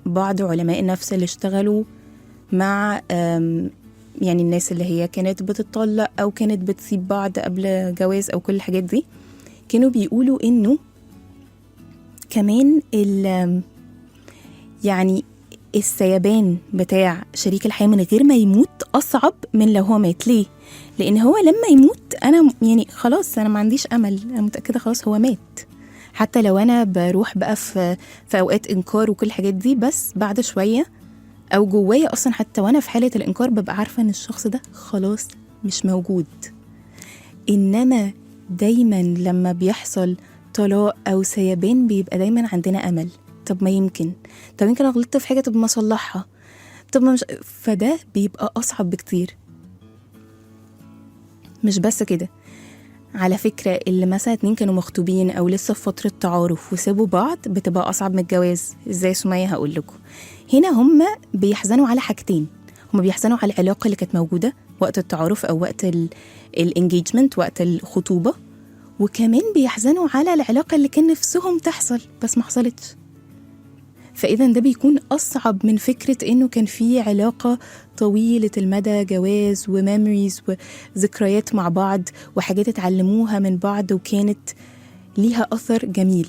بعض علماء النفس اللي اشتغلوا مع يعني الناس اللي هي كانت بتطلق أو كانت بتسيب بعض قبل جواز أو كل الحاجات دي، كانوا بيقولوا إنه كمان يعني السيبان بتاع شريك الحياة من غير ما يموت أصعب من لو هو مات. ليه؟ لأن هو لما يموت أنا يعني خلاص أنا ما عنديش أمل، أنا متأكدة خلاص هو مات. حتى لو أنا بروح بقى في أوقات إنكار وكل الحاجات دي، بس بعد شوية أو جوايا أصلا حتى وأنا في حالة الإنكار ببقى عارفة إن الشخص ده خلاص مش موجود. إنما دايما لما بيحصل طلاق أو سيبان بيبقى دايما عندنا أمل. طب ما يمكن أنا غلطت في حاجة، طب ما أصلحها، طب ما مش، فده بيبقى أصعب بكتير. مش بس كده، على فكرة اللي مثلا 2 كانوا مخطوبين أو لسه في فترة تعارف وسابوا بعض بتبقى أصعب من الجواز. إزاي سمية؟ هقول لكم. هنا هم بيحزنوا على حاجتين، هم بيحزنوا على العلاقة اللي كانت موجودة وقت التعارف أو وقت الانجيجمنت وقت الخطوبة، وكمان بيحزنوا على العلاقة اللي كان نفسهم تحصل بس ما حصلتش. فإذا ده بيكون أصعب من فكرة إنه كان في علاقة طويلة المدى، جواز وميموريز وذكريات مع بعض وحاجات اتعلموها من بعض وكانت ليها أثر جميل.